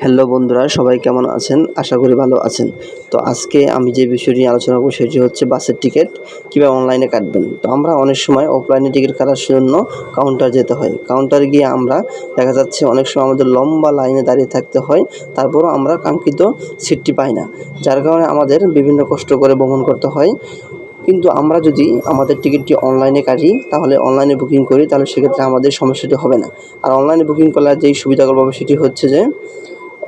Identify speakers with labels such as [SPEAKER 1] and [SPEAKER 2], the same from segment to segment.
[SPEAKER 1] Hello বন্ধুরা, সবাই কেমন আছেন? আশা করি ভালো আছেন। তো আজকে আমি যে বিষয় নিয়ে আলোচনা করব সেটি হচ্ছে বাসের টিকিট কীভাবে অনলাইনে কাটবেন। তো আমরা অনেক সময় অফলাইনে টিকিট কাটার জন্য কাউন্টার যেতে হয়। কাউন্টারে গিয়ে আমরা দেখা যাচ্ছে অনেক সময় আমাদের লম্বা লাইনে দাঁড়িয়ে থাকতে হয়, তারপরও আমরা কাঙ্ক্ষিত সিটটি পাই না, যার কারণে আমাদের বিভিন্ন কষ্ট করে ভ্রমণ করতে হয়। কিন্তু আমরা যদি আমাদের টিকিটটি অনলাইনে কাটি, তাহলে অনলাইনে বুকিং করি, তাহলে সেক্ষেত্রে আমাদের সমস্যাটি হবে না। আর অনলাইনে বুকিং করলে যেই সুবিধাগুলো পাবো সেটি হচ্ছে যে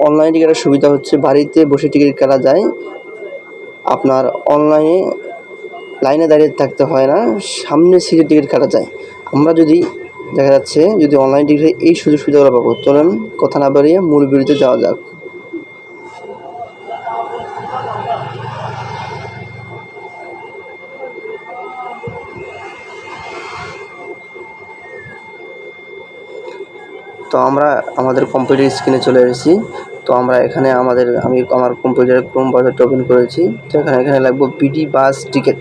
[SPEAKER 1] অনলাইন টিকিটের সুবিধা হচ্ছে বাড়িতে বসে টিকিট কাটা যায়। আপনার অনলাইনে লাইনে দাঁড়িয়ে থাকতে হয় না, সামনে সিটে টিকিট কাটা যায়। আমরা যদি দেখা যাচ্ছে যদি অনলাইন টিকিটে এই সুযোগ সুবিধাগুলো পাবো, চলুন কথা না বাড়িয়ে মূল ভিডিওতে যাওয়া যাক। তো আমরা আমাদের কম্পিউটার স্ক্রিনে চলে এসেছি। তো আমরা এখানে আমি আমার কম্পিউটারে ক্রোম ব্রাউজারটা ওপেন করেছি। তো এখানে লাগবো বিডি বাস টিকিট,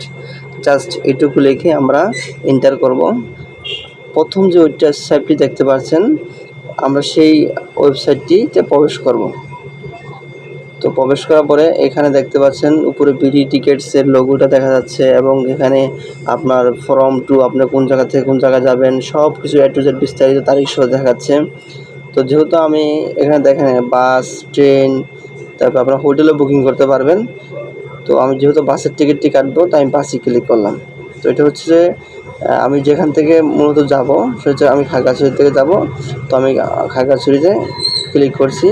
[SPEAKER 1] জাস্ট এটুকু লিখে আমরা এন্টার করব। প্রথম যে ওয়েবসাইটটি দেখতে পাচ্ছেন, আমরা সেই ওয়েবসাইটটিতে প্রবেশ করব। তো প্রবেশ করার পরে এখানে দেখতে পাচ্ছেন উপরে বিডি টিকিটসের লোগোটা দেখা যাচ্ছে, এবং এখানে আপনার ফ্রম টু আপনি কোন জায়গা থেকে কোন জায়গায় যাবেন সব কিছু A to Z বিস্তারিত তারিখ সহ দেখাচ্ছে। তো যেহেতু আমি এখানে দেখেন বাস, ট্রেন, তারপর আপনার হোটেলে বুকিং করতে পারবেন। তো আমি যেহেতু বাসের টিকিটটি কাটবো, তাই আমি বাসে ক্লিক করলাম। তো এটা হচ্ছে যে আমি যেখান থেকে মূলত যাব সেটা হচ্ছে আমি খাগড়াছড়ি থেকে যাব। তো আমি খাগড়াছড়িতে ক্লিক করছি।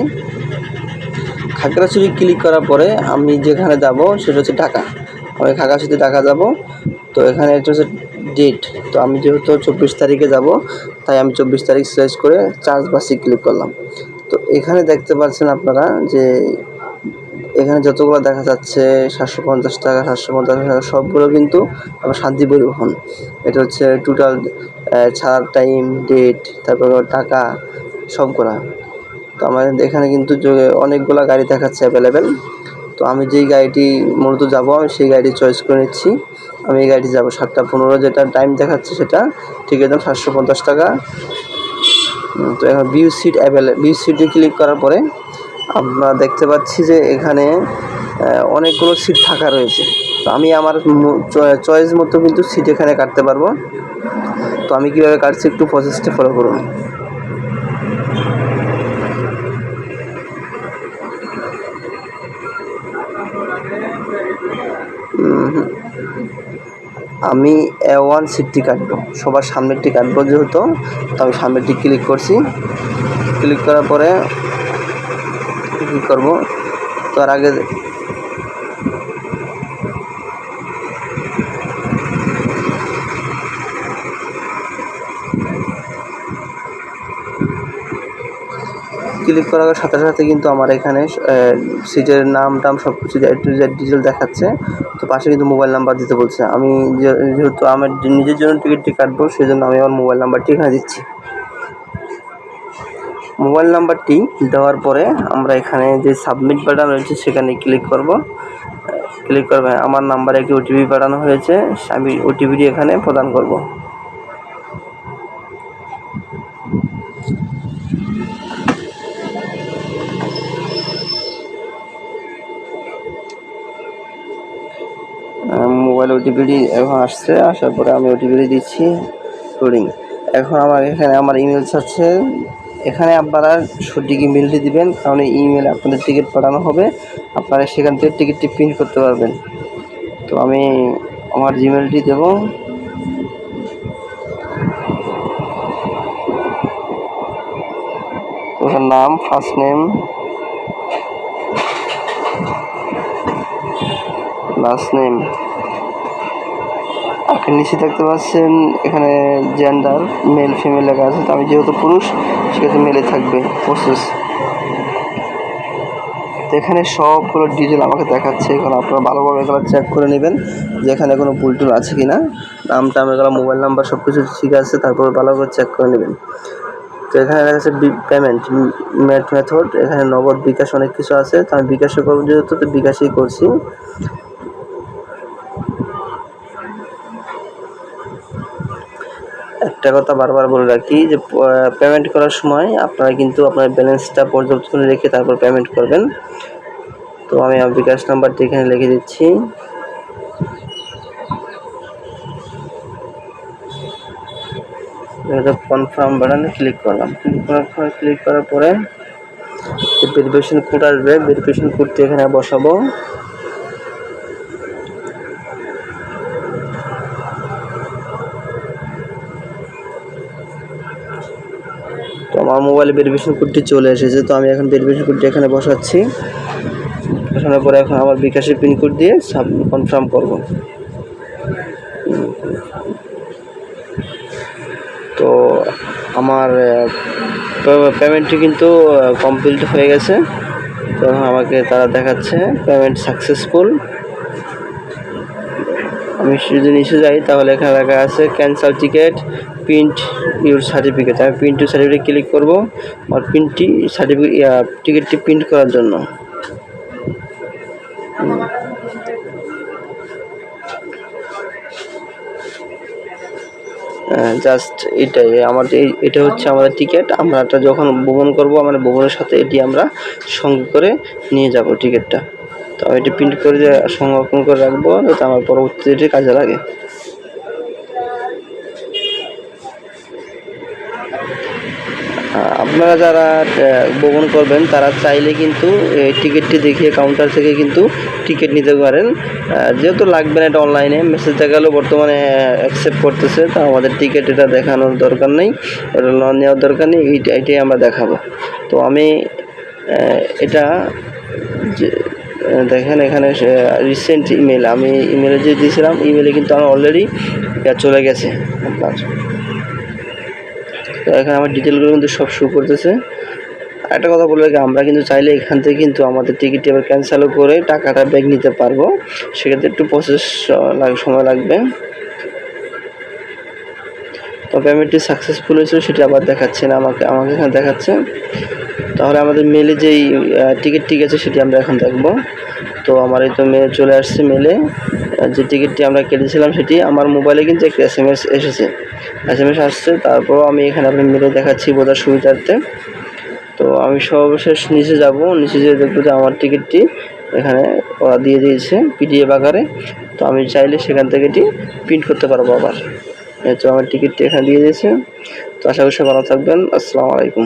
[SPEAKER 1] খাগড়াছড়ি ক্লিক করার পরে আমি যেখানে যাব সেটা হচ্ছে ঢাকা। আমি খাগড়াছড়িতে ঢাকা যাব। তো এখানে একটা হচ্ছে ডেট, তো আমি যেহেতু 24 তারিখে যাব, তাই আমি 24 তারিখ সিলেক্ট করে চার্জ বাসে ক্লিক করলাম। তো এখানে দেখতে পাচ্ছেন আপনারা যে এখানে যতগুলো দেখা যাচ্ছে 750 টাকা, 750 টাকা, সবগুলো কিন্তু আমার শান্তি পরিবহন। এটা হচ্ছে টোটাল ছাড়ার টাইম, ডেট, তারপর টাকা সবগুলা। তো আমাদের এখানে কিন্তু অনেকগুলো গাড়ি দেখাচ্ছে অ্যাভেলেবেল। তো আমি যেই গাড়িটি মূলত যাব আমি সেই গাড়িটি চয়েস করে নিচ্ছি। আমি এই গাড়িটি যাব 7টা 15, যেটা টাইম দেখাচ্ছে সেটা ঠিক একদম 750 টাকা। তো এখন ভিউ সিটে ক্লিক করার পরে আমরা দেখতে পাচ্ছি যে এখানে অনেকগুলো সিট ফাঁকা রয়েছে। তো আমি আমার চয়েস মতো কিন্তু সিট এখানে কাটতে পারবো। তো আমি কীভাবে কাটছি একটু প্রসেসটা ফলো করুন। আমি A1 সিটটি কাটবো, সবার সামনেরটি কাটবো যেহেতু, তো আমি সামনেরটি ক্লিক করছি। ক্লিক করার পরে কী করবো, তার আগে ক্লিক করার সাথে সাথে কিন্তু আমার এখানে সিটের নাম টাম সব কিছু A to Z ডিটেল দেখাচ্ছে। তো পাশে কিন্তু মোবাইল নাম্বার দিতে বলছে। আমি যেহেতু আমার নিজের জন্য টিকিটটি কাটবো, সেই জন্য আমি আমার মোবাইল নাম্বারটি এখানে দিচ্ছি। মোবাইল নাম্বারটি দেওয়ার পরে আমরা এখানে যে সাবমিট বাটন রয়েছে সেখানে ক্লিক করব। ক্লিক করবে আমার নাম্বারে একটি ওটিপি পাঠানো হয়েছে, আমি ওটিপিটি এখানে প্রদান করব। মোবাইল ওটিপিটি এখন আসছে, আসার পরে আমি ওটিপিটি দিচ্ছি লোডিং। এখন আমার এখানে আমার ইমেল চাচ্ছে, এখানে আপনারা সঠিক ইমেলটি দিবেন, কারণ এই ইমেলে আপনাদের টিকিট পাঠানো হবে, আপনারা সেখান থেকে টিকিটটি প্রিন্ট করতে পারবেন। তো আমি আমার জিমেলটি দেব। ওটার নাম ফার্স্ট নেম, লাস্ট নেম। আপনি নিচে দেখতে পাচ্ছেন এখানে জেন্ডার মেল ফিমেল লেখা আছে। তো আমি যেহেতু পুরুষ, সেক্ষেত্রে মেলে থাকবে প্রসেস। তো এখানে সবগুলো ডিটেল আমাকে দেখাচ্ছে। এখন আপনারা ভালোভাবে এগুলো চেক করে নেবেন যে এখানে কোনো ভুল টুল আছে কি না। নামটা এগুলো, মোবাইল নাম্বার সব কিছু ঠিক আছে, তারপর ভালো করে চেক করে নেবেন। তো এখানে দেখা যাচ্ছে পেমেন্ট মেথড, এখানে নগদ, বিকাশ অনেক কিছু আছে। তো আমি বিকাশে করবো যেহেতু, তো বিকাশেই করছি। একটা কথা বারবার বলে রাখি যে পেমেন্ট করার সময় আপনারা কিন্তু আপনার ব্যালেন্সটা পর্যবেক্ষণে রেখে তারপর পেমেন্ট করবেন। তো আমি আমার বিকাশ নাম্বারটি এখানে লিখে দিচ্ছি। কনফার্ম বাটনে ক্লিক করলাম। ক্লিক করার পরে ভেরিফিকেশন কোড আসবে, ভেরিফিকেশন কোডটি এখানে বসাবো। তো আমার মোবাইলে ভেরিফিকেশন কোডটি চলে এসেছে, তো আমি এখন ভেরিফিকেশন কোডটি এখানে বসাচ্ছি। বসানোর পরে এখন আমার বিকাশের পিন কোড দিয়ে কনফার্ম করব। তো আমার পেমেন্টটি কিন্তু কমপ্লিট হয়ে গেছে। তো আমাকে তারা দেখাচ্ছে পেমেন্ট সাকসেসফুল। আমি যদি নিচে যাই তাহলে এখানে লেখা আছে cancel ticket, print your certificate. আমি প্রিন্ট ইউর সার্টিফিকেট ক্লিক করব আর টিকিটটি প্রিন্ট করার জন্য। জাস্ট এটাই এটা হচ্ছে আমাদের টিকিট। আমরা যখন ভ্রমণ করব আমাদের ভ্রমণের সাথে এটি আমরা সঙ্গে করে নিয়ে যাব টিকিটটা। তো এটি প্রিন্ট করে সংরক্ষণ করে রাখবো যাতে আমার পরবর্তীতে কাজে লাগে। আপনারা যারা ভ্রমণ করবেন তারা চাইলে কিন্তু এই টিকিটটি দেখিয়ে কাউন্টার থেকে কিন্তু টিকিট নিতে পারেন। যেহেতু লাগবে না, এটা অনলাইনে মেসেজ দেখালেও বর্তমানে অ্যাকসেপ্ট করতেছে, তো আমাদের টিকিট এটা দেখানোর দরকার নেই, এটা নেওয়ার দরকার নেই, এইটাই আমরা দেখাবো। তো আমি এটা দেখেন এখানে রিসেন্ট ইমেল, আমি ইমেলে যে দিয়েছিলাম ইমেলে কিন্তু আমার অলরেডি চলে গেছে আপনার। তো এখানে আমার ডিটেলগুলো কিন্তু সব শো করতেছে। একটা কথা বলে রাখি, আমরা কিন্তু চাইলে এখান থেকে কিন্তু আমাদের টিকিটটি আবার ক্যান্সেলও করে টাকাটা ব্যাক নিতে পারবো। সেক্ষেত্রে একটু প্রসেস সময় লাগবে। তো পেমেন্টটি সাকসেসফুল হয়েছিল সেটি আবার দেখাচ্ছে না, আমাকে এখানে দেখাচ্ছে। তাহলে আমাদের মেলে যেই টিকিটটি গেছে সেটি আমরা এখন দেখব। তো আমার এই তো মেলে চলে আসছে, মেলে যে টিকিটটি আমরা কেটেছিলাম সেটি আমার মোবাইলে কিন্তু একটা SMS এসেছে, SMS আসছে। তারপর আমি এখানে আপনার মেলে দেখাচ্ছি বোঝার সুবিধার্থে। তো আমি সর্বশেষ নিচে যাব, নিচে যেয়ে দেখবো যে আমার টিকিটটি এখানে ওরা দিয়ে দিয়েছে PDF আকারে। তো আমি চাইলে সেখান থেকে এটি প্রিন্ট করতে পারবো আবার। তো আমার টিকিটটি এখানে দিয়ে দিয়েছে। তো আশা করি ভালো থাকবেন। আসসালামু আলাইকুম।